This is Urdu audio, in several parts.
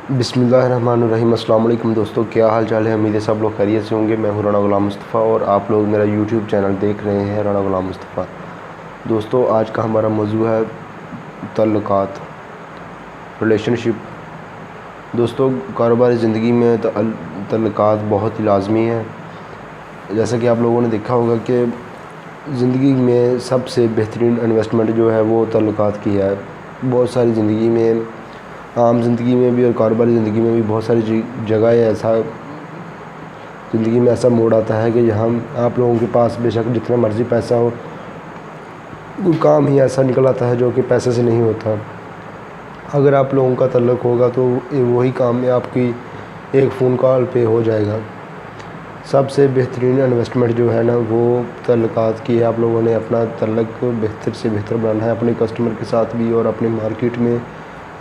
بسم اللہ الرحمن الرحیم۔ السلام علیکم دوستو، کیا حال چال ہے؟ امید ہے سب لوگ خیریت سے ہوں گے۔ میں ہوں رانا غلام مصطفیٰ اور آپ لوگ میرا یوٹیوب چینل دیکھ رہے ہیں رانا غلام مصطفیٰ۔ دوستو، آج کا ہمارا موضوع ہے تعلقات، ریلیشن شپ۔ دوستو، کاروباری زندگی میں تعلقات بہت ہی لازمی ہیں۔ جیسا کہ آپ لوگوں نے دیکھا ہوگا کہ زندگی میں سب سے بہترین انویسٹمنٹ جو ہے وہ تعلقات کی ہے۔ بہت ساری زندگی میں، عام زندگی میں بھی اور کاروباری زندگی میں بھی بہت ساری جگہ ایسا زندگی میں ایسا موڑ آتا ہے کہ جہاں آپ لوگوں کے پاس بے شک جتنا مرضی پیسہ ہو، کوئی کام ہی ایسا نکل آتا ہے جو کہ پیسے سے نہیں ہوتا۔ اگر آپ لوگوں کا تعلق ہوگا تو وہی کام آپ کی ایک فون کال پہ ہو جائے گا۔ سب سے بہترین انویسٹمنٹ جو ہے نا وہ تعلقات کی ہے۔ آپ لوگوں نے اپنا تعلق بہتر سے بہتر بنانا ہے، اپنے کسٹمر کے ساتھ بھی اور اپنے مارکیٹ میں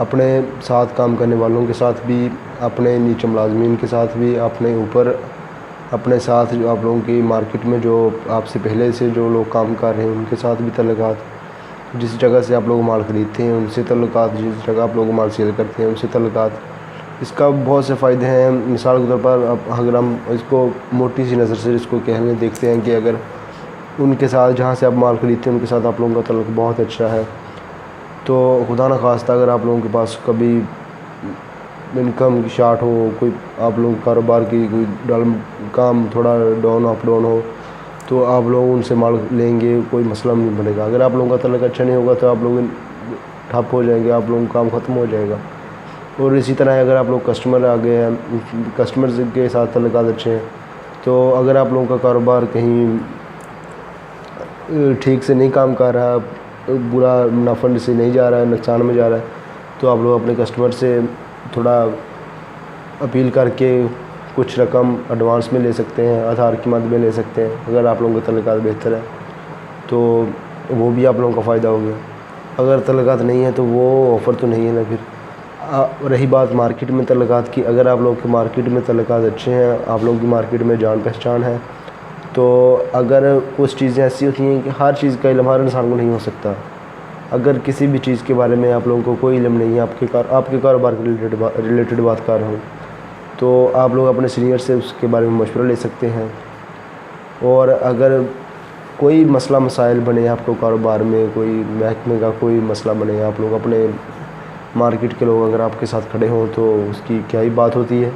اپنے ساتھ کام کرنے والوں کے ساتھ بھی، اپنے نیچے ملازمین کے ساتھ بھی، اپنے اوپر اپنے ساتھ جو آپ لوگوں کی مارکیٹ میں جو آپ سے پہلے سے جو لوگ کام کر رہے ہیں ان کے ساتھ بھی تعلقات، جس جگہ سے آپ لوگ مال خریدتے ہیں ان سے تعلقات، جس جگہ آپ لوگ مال سیل کرتے ہیں ان سے تعلقات۔ اس کا بہت سے فائدے ہیں۔ مثال کے طور پر اگر ہم اس کو موٹی سی نظر سے اس کو کہنے دیکھتے ہیں کہ اگر ان کے ساتھ جہاں سے آپ مال خریدتے ہیں ان کے ساتھ آپ لوگوں کا تعلق بہت اچھا ہے تو خدا نخواستہ اگر آپ لوگوں کے پاس کبھی انکم شارٹ ہو، کوئی آپ لوگ کاروبار کی کوئی کام تھوڑا ڈاؤن اپ ڈاؤن ہو تو آپ لوگ ان سے مال لیں گے، کوئی مسئلہ نہیں بنے گا۔ اگر آپ لوگوں کا تعلق اچھا نہیں ہوگا تو آپ لوگ ٹھپ ہو جائیں گے، آپ لوگوں کا کام ختم ہو جائے گا۔ اور اسی طرح اگر آپ لوگ کسٹمر آگے ہیں، کسٹمرز کے ساتھ تعلقات اچھے ہیں تو اگر آپ لوگوں کا کاروبار کہیں ٹھیک سے نہیں کام کر رہا، برا منافع سے نہیں جا رہا ہے، نقصان میں جا رہا ہے تو آپ لوگ اپنے کسٹمر سے تھوڑا اپیل کر کے کچھ رقم ایڈوانس میں لے سکتے ہیں، آدھار کی مد میں لے سکتے ہیں۔ اگر آپ لوگوں کے تعلقات بہتر ہیں تو وہ بھی آپ لوگوں کا فائدہ ہو گیا۔ اگر تعلقات نہیں ہیں تو وہ آفر تو نہیں ہے نا۔ پھر رہی بات مارکیٹ میں تعلقات کی، اگر آپ لوگوں کے مارکیٹ میں تعلقات اچھے ہیں، آپ لوگوں کی مارکیٹ میں جان پہچان ہے تو اگر کچھ چیزیں ایسی ہوتی ہیں کہ ہر چیز کا علم ہر انسان کو نہیں ہو سکتا۔ اگر کسی بھی چیز کے بارے میں آپ لوگوں کو کوئی علم نہیں ہے، آپ کے کاروبار کے ریلیٹڈ بات کر رہا ہوں تو آپ لوگ اپنے سینئر سے اس کے بارے میں مشورہ لے سکتے ہیں۔ اور اگر کوئی مسئلہ مسائل بنے آپ کو کاروبار میں، کوئی محکمے کا کوئی مسئلہ بنے، آپ لوگ اپنے مارکیٹ کے لوگ اگر آپ کے ساتھ کھڑے ہوں تو اس کی کیا ہی بات ہوتی ہے۔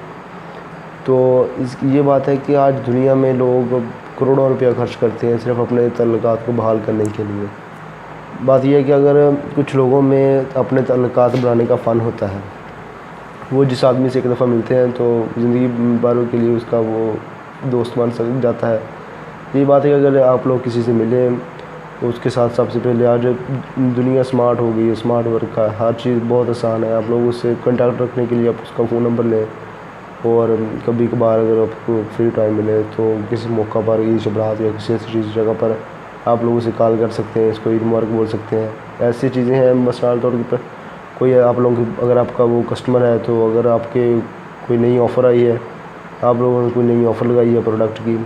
تو یہ بات ہے کہ آج دنیا میں لوگ کروڑوں روپیہ خرچ کرتے ہیں صرف اپنے تعلقات کو بحال کرنے کے لیے۔ بات یہ ہے کہ اگر کچھ لوگوں میں اپنے تعلقات بنانے کا فن ہوتا ہے، وہ جس آدمی سے ایک دفعہ ملتے ہیں تو زندگی بھر کے لیے اس کا وہ دوست بن سک جاتا ہے۔ یہ بات ہے کہ اگر آپ لوگ کسی سے ملیں تو اس کے ساتھ سب سے پہلے، آج دنیا سمارٹ ہو گئی ہے، سمارٹ ورک کا ہر چیز بہت آسان ہے۔ آپ لوگ اس سے کانٹیکٹ رکھنے کے لیے آپ اس کا فون نمبر لیں اور کبھی کبھار اگر آپ کو فری ٹائم ملے تو کسی موقع پر، عید شبرات یا کسی ایسی جگہ پر آپ لوگوں سے کال کر سکتے ہیں، اس کو عید مبارک بول سکتے ہیں۔ ایسی چیزیں ہیں مثال طور پر کوئی آپ لوگوں کی، اگر آپ کا وہ کسٹمر ہے تو اگر آپ کے کوئی نئی آفر آئی ہے، آپ لوگوں نے کوئی نئی آفر لگائی ہے پروڈکٹ کی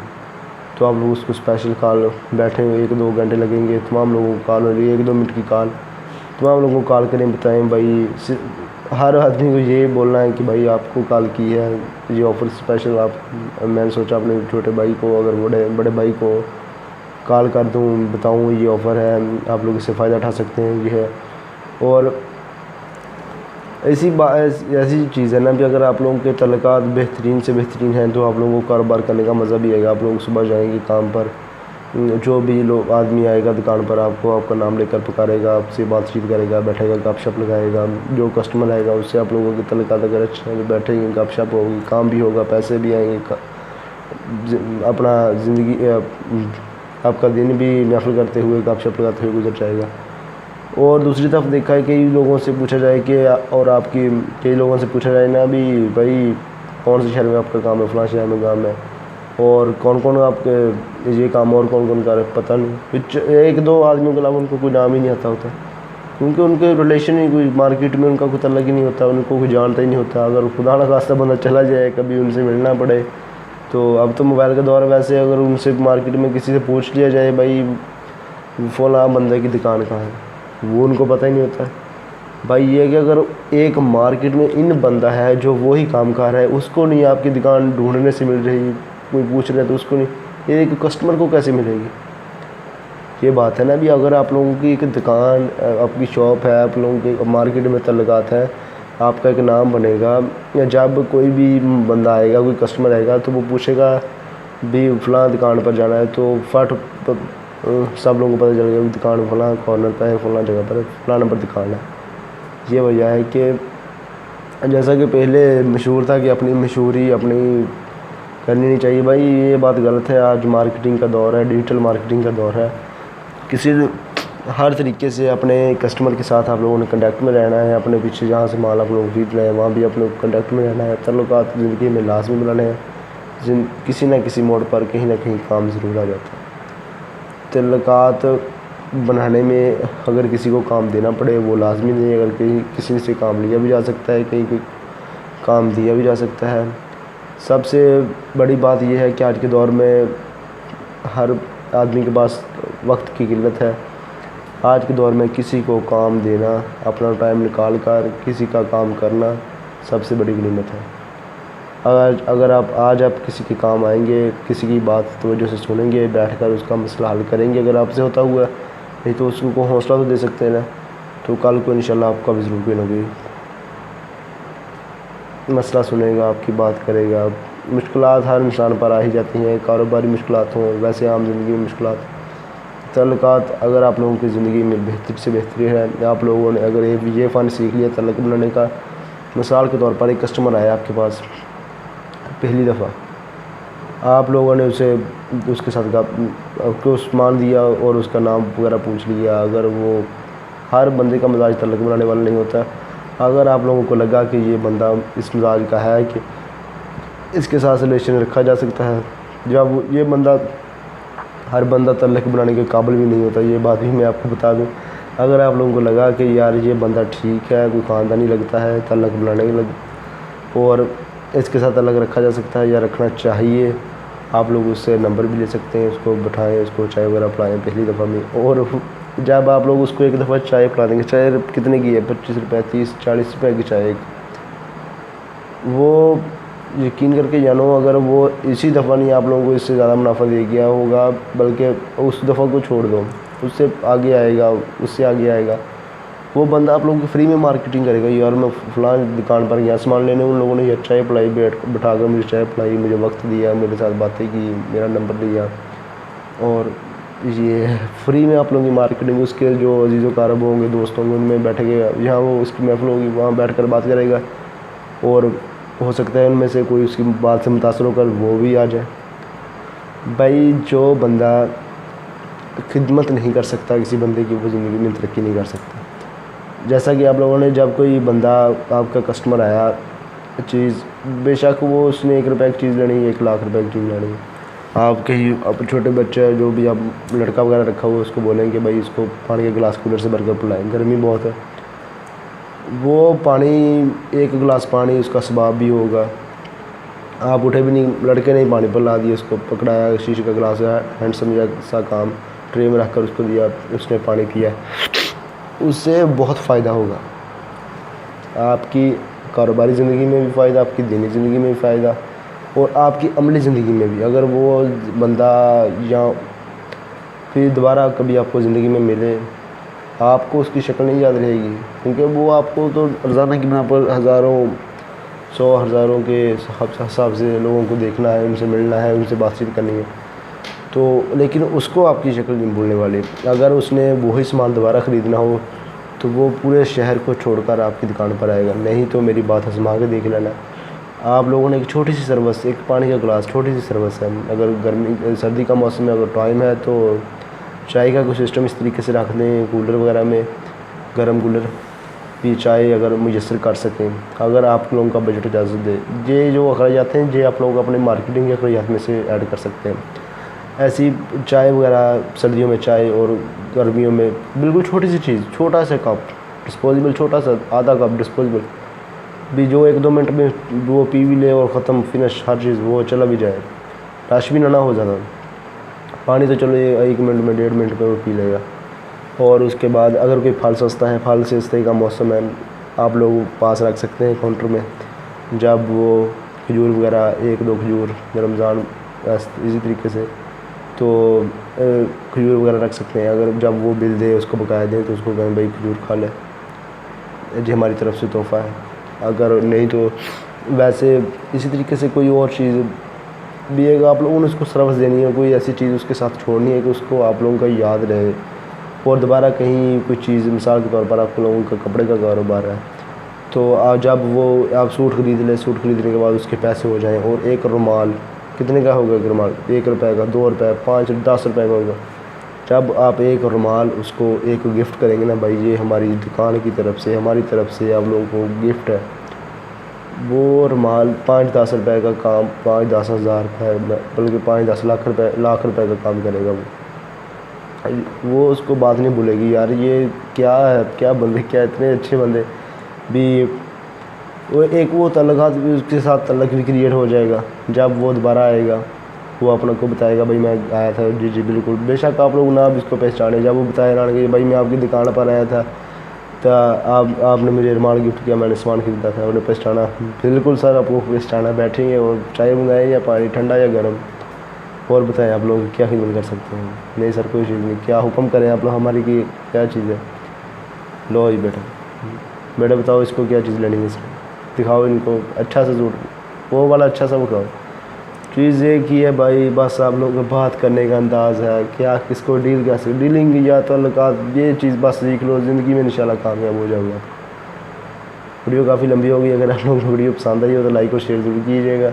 تو آپ لوگ اس کو اسپیشل کال، بیٹھے ہوئے 1-2 گھنٹے لگیں گے، تمام لوگوں کو کال ہو رہی ہے، 1-2 منٹ کی کال، تمام لوگوں کو کال کریں، بتائیں بھائی، ہر آدمی کو یہ بولنا ہے کہ بھائی آپ کو کال کی ہے، یہ آفر اسپیشل میں نے سوچا اپنے چھوٹے بھائی کو، اگر بڑے بھائی کو کال کر دوں، بتاؤں یہ آفر ہے، آپ لوگ اس سے فائدہ اٹھا سکتے ہیں، یہ ہے۔ اور ایسی چیز ہے نا بھی، اگر آپ لوگوں کے تعلقات بہترین سے بہترین ہیں تو آپ لوگوں کو کاروبار کرنے کا مزہ بھی آئے گا۔ آپ لوگ صبح جائیں گے کام پر، جو بھی آدمی آئے گا دکان پر آپ کا نام لے کر پکارے گا، آپ سے بات چیت کرے گا، بیٹھے گا، گپ شپ لگائے گا۔ جو کسٹمر آئے گا اس سے آپ لوگوں کے تعلقات اگر اچھے ہیں، بیٹھیں گے، گپ شپ ہوگی، کام بھی ہوگا، پیسے بھی آئیں گے، اپنا زندگی آپ کا دن بھی محفل کرتے ہوئے، گپ شپ لگاتے ہوئے گزر جائے گا۔ اور دوسری طرف دیکھا ہے کئی لوگوں سے پوچھا جائے کہ، اور کئی لوگوں سے پوچھا جائے نا بھی بھائی کون سے شہر میں آپ کا کام ہے، فلاں شہر میں کام ہے، اور کون کون آپ کے یہ کام اور کون کون کر رہے پتہ نہیں، 1-2 آدمیوں کے علاوہ ان کو کوئی نام ہی نہیں آتا ہوتا، کیونکہ ان کے ریلیشن ہی کوئی مارکیٹ میں ان کا کوئی تعلق ہی نہیں ہوتا، ان کو کوئی جانتا ہی نہیں ہوتا۔ اگر خدا نخواستہ بندہ چلا جائے کبھی ان سے ملنا پڑے تو اب تو موبائل کا دور ہے، ویسے اگر ان سے مارکیٹ میں کسی سے پوچھ لیا جائے بھائی فلاں بندے کی دکان کہاں ہے، وہ ان کو پتہ ہی نہیں ہوتا ہے۔ بھائی یہ کہ اگر ایک مارکیٹ میں ان بندہ ہے جو وہی کام کر رہا ہے، اس کو نہیں آپ کی دکان ڈھونڈنے سے مل رہی، کوئی پوچھ رہا ہے تو اس کو نہیں، ایک کسٹمر کو کیسے ملے گی؟ یہ بات ہے نا بھی، اگر آپ لوگوں کی ایک دکان، آپ کی شاپ ہے، آپ لوگوں کے مارکیٹ میں تعلقات ہیں، آپ کا ایک نام بنے گا، یا جب کوئی بھی بندہ آئے گا، کوئی کسٹمر آئے گا تو وہ پوچھے گا بھی فلاں دکان پر جانا ہے، تو فٹ سب لوگوں کو پتہ چل گیا دکان فلاں کارنر پہ ہے، فلاں جگہ پر ہے، فلاں نمبر دکان ہے۔ یہ وجہ ہے کہ جیسا کہ پہلے مشہور تھا کہ اپنی مشہوری اپنی کرنی نہیں چاہیے، بھائی یہ بات غلط ہے۔ آج مارکیٹنگ کا دور ہے، ڈیجیٹل مارکیٹنگ کا دور ہے، ہر طریقے سے اپنے کسٹمر کے ساتھ آپ لوگوں نے کنٹیکٹ میں رہنا ہے، اپنے پیچھے جہاں سے مال آپ لوگ خرید رہے ہیں وہاں بھی اپنے کنٹیکٹ میں رہنا ہے، تعلقات زندگی میں لازمی بنانے ہیں، کسی نہ کسی موڑ پر کہیں نہ کہیں کام ضرور آ جاتا ہے۔ تعلقات بنانے میں اگر کسی کو کام دینا پڑے وہ لازمی نہیں، اگر کسی سے کام لیا بھی جا سکتا ہے، کہیں کوئی کام دیا بھی جا سکتا ہے۔ سب سے بڑی بات یہ ہے کہ آج کے دور میں ہر آدمی کے پاس وقت کی قلت ہے۔ آج کے دور میں کسی کو کام دینا، اپنا ٹائم نکال کر کسی کا کام کرنا سب سے بڑی غنیمت ہے۔ اگر آپ کسی کے کام آئیں گے، کسی کی بات توجہ سے سنیں گے، بیٹھ کر اس کا مسئلہ حل کریں گے، اگر آپ سے ہوتا ہوا ہے، نہیں تو اس کو حوصلہ تو دے سکتے ہیں نا، تو کل کو انشاءاللہ آپ کا بھی ضرور کوئی نہ کوئی مسئلہ سنے گا، آپ کی بات کرے گا۔ مشکلات ہر انسان پر آ ہی جاتی ہیں، کاروباری مشکلات ہوں، ویسے عام زندگی میں مشکلات۔ تعلقات اگر آپ لوگوں کی زندگی میں بہتر سے بہتری ہے، آپ لوگوں نے اگر یہ فن سیکھ لیا تعلق بنانے کا، مثال کے طور پر ایک کسٹمر آیا آپ کے پاس پہلی دفعہ، آپ لوگوں نے اس کے ساتھ کو سامان دیا اور اس کا نام وغیرہ پوچھ لیا، اگر وہ ہر بندے کا مزاج تعلق بنانے والا نہیں ہوتا، اگر آپ لوگوں کو لگا کہ یہ بندہ اس مزاج کا ہے کہ اس کے ساتھ ریلیشن رکھا جا سکتا ہے، جب یہ بندہ ہر بندہ تعلق بنانے کے قابل بھی نہیں ہوتا، یہ بات بھی میں آپ کو بتا دوں۔ اگر آپ لوگوں کو لگا کہ یار یہ بندہ ٹھیک ہے، کوئی خاندانی لگتا ہے، تعلق بنانے کے اور اس کے ساتھ تعلق رکھا جا سکتا ہے یا رکھنا چاہیے، آپ لوگ اس سے نمبر بھی لے سکتے ہیں، اس کو بٹھائیں، اس کو چائے وغیرہ پلائیں پہلی دفعہ میں، اور جب آپ لوگ اس کو ایک دفعہ چائے پلا دیں گے، چائے کتنے کی ہے، 25 روپے، 30-40 روپے کی چائے وہ یقین کر کے جانو، اگر وہ اسی دفعہ نہیں آپ لوگوں کو اس سے زیادہ منافع دے گیا ہوگا، بلکہ اس دفعہ کو چھوڑ دو، اس سے آگے آئے گا، اس سے آگے آئے گا، وہ بندہ آپ لوگوں کی فری میں مارکیٹنگ کرے گا، یار میں فلاں دکان پر گیا سامان لینے، ان لوگوں نے یہ چائے پلائی، بٹھا کر مجھے چائے پلائی، مجھے وقت دیا، میرے ساتھ باتیں کی، میرا نمبر لیا، اور یہ فری میں آپ لوگوں کی مارکیٹنگ، اس کے جو عزیز و اقارب ہوں گے، دوست ہوں گے، ان میں بیٹھے گا، جہاں وہ اس کی محفل ہوگی وہاں بیٹھ کر بات کرے گا، اور ہو سکتا ہے ان میں سے کوئی اس کی بات سے متاثر ہو کر وہ بھی آ جائے۔ بھائی جو بندہ خدمت نہیں کر سکتا کسی بندے کی، وہ زندگی میں ترقی نہیں کر سکتا۔ جیسا کہ آپ لوگوں نے جب کوئی بندہ آپ کا کسٹمر آیا، چیز بے شک وہ اس نے 1 روپے کی چیز لینی ہے، 1 لاکھ روپے کی چیز لینی ہے، آپ کہیں چھوٹے بچے جو بھی آپ لڑکا وغیرہ رکھا ہوا اس کو بولیں کہ بھائی اس کو پانی کے گلاس کولر سے بھر کر پلائیں، گرمی بہت ہے، وہ پانی 1 گلاس پانی اس کا اسباب بھی ہوگا، آپ اٹھے بھی نہیں، لڑکے نے پانی پلا دیا، اس کو پکڑایا، شیشے کا گلاس ہے، ہینڈ سا کام ٹرے میں رکھ کر اس کو دیا، اس نے پانی پیا، اس سے بہت فائدہ ہوگا، آپ کی کاروباری زندگی میں بھی فائدہ، آپ کی دینی زندگی میں بھی فائدہ، اور آپ کی عملی زندگی میں بھی۔ اگر وہ بندہ یا پھر دوبارہ کبھی آپ کو زندگی میں ملے، آپ کو اس کی شکل نہیں یاد رہے گی، کیونکہ وہ آپ کو تو روزانہ کی بنا پر ہزاروں کے حساب سے لوگوں کو دیکھنا ہے، ان سے ملنا ہے، ان سے بات چیت کرنی ہے، تو لیکن اس کو آپ کی شکل نہیں بھولنے والی۔ اگر اس نے وہی سامان دوبارہ خریدنا ہو تو وہ پورے شہر کو چھوڑ کر آپ کی دکان پر آئے گا، نہیں تو میری بات آزما کے دیکھ لینا۔ آپ لوگوں نے ایک چھوٹی سی سروس، ایک پانی کا گلاس، چھوٹی سی سروس ہے، اگر سردی کا موسم میں اگر ٹائم ہے تو چائے کا کوئی سسٹم اس طریقے سے رکھ دیں کولر وغیرہ میں، گرم کولر بھی چائے اگر میسر کر سکیں، اگر آپ لوگوں کا بجٹ اجازت دے، یہ جو اخراجات ہیں یہ آپ لوگ اپنے مارکیٹنگ کے اخراجات میں سے ایڈ کر سکتے ہیں۔ ایسی چائے وغیرہ سردیوں میں چائے اور گرمیوں میں بالکل چھوٹی سی چیز، چھوٹا سا کپ ڈسپوزیبل، چھوٹا سا آدھا کپ ڈسپوزیبل بھی، جو 1-2 منٹ میں وہ پی بھی لے اور ختم، فنش، ہر چیز وہ چلا بھی جائے، رش بھی نہ ہو زیادہ، پانی تو چلو 1 منٹ میں 1.5 منٹ میں وہ پی لے گا، اور اس کے بعد اگر کوئی پھل سستا ہے، پھل سستے کا موسم ہے، آپ لوگ پاس رکھ سکتے ہیں کاؤنٹر میں، جب وہ کھجور وغیرہ 1-2 کھجور رمضان اسی طریقے سے تو کھجور وغیرہ رکھ سکتے ہیں. اگر جب وہ بل دے اس کو بقایا دیں تو اس کو کہیں بھائی کھجور کھا لے، جی ہماری طرف سے تحفہ ہے. اگر نہیں تو ویسے اسی طریقے سے کوئی اور چیز بھی ہے، آپ لوگوں نے اس کو سروس دینی ہے، کوئی ایسی چیز اس کے ساتھ چھوڑنی ہے کہ اس کو آپ لوگوں کا یاد رہے. اور دوبارہ کہیں کوئی چیز، مثال کے طور پر آپ لوگوں کا کپڑے کا کاروبار ہے تو جب وہ آپ سوٹ خرید لیں، سوٹ خریدنے کے بعد اس کے پیسے ہو جائیں، اور ایک رومال کتنے کا ہوگا؟ ایک رومال 1 روپے کا، 2 روپے، 5، 10 روپے کا ہوگا. جب آپ ایک رومال اس کو ایک گفٹ کریں گے نا، بھائی یہ ہماری دکان کی طرف سے، ہماری طرف سے آپ لوگوں کو گفٹ ہے، وہ رومال 5-10 روپے کا کام 5-10 ہزار روپے، بلکہ 5-10 لاکھ روپے کا کام کرے گا. وہ اس کو بات نہیں بھولے گی، یار یہ کیا ہے، کیا بندے، کیا اتنے اچھے بندے بھی. وہ تعلقات بھی اس کے ساتھ تعلق بھی کریٹ ہو جائے گا. جب وہ دوبارہ آئے گا وہ اپنا کو بتائے گا، بھائی میں آیا تھا، جی بالکل، بے شک آپ لوگ نہ اب اس کو پہچانے. جب وہ بتائے گا کہ بھائی میں آپ کی دکان پر آیا تھا تو آپ نے مجھے رومال گفٹ کیا، میں نے سامان خریدا تھا، انہیں پہچانا. بالکل سر، آپ کو پہچانا. بیٹھیں گے اور چائے منگائیں یا پانی، ٹھنڈا یا گرم، اور بتائیں آپ لوگ کیا خدمت کر سکتے ہیں. نہیں سر کوئی چیز نہیں، کیا حکم کریں آپ لوگ ہماری کی، کیا چیز ہے. لو جی بیٹا بتاؤ اس کو کیا چیز لینی ہے. سر دکھاؤ ان کو اچھا سا سوٹ، وہ والا اچھا سا اٹھاؤ. چیز یہ کی ہے بھائی، بس آپ لوگوں کو بات کرنے کا انداز ہے، کیا کس کو ڈیل کیسے، ڈیلنگ یا تعلقات، یہ چیز بس سیکھ لو، زندگی میں انشاءاللہ کامیاب ہو جاؤ گا. ویڈیو کافی لمبی ہو گئی، اگر آپ لوگوں کو ویڈیو پسند آئی ہو تو لائک اور شیئر ضرور کیجیے گا،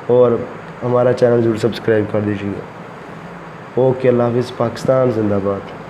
اور ہمارا چینل ضرور سبسکرائب کر دیجیے گا. اوکے، اللہ حافظ. پاکستان زندہ باد.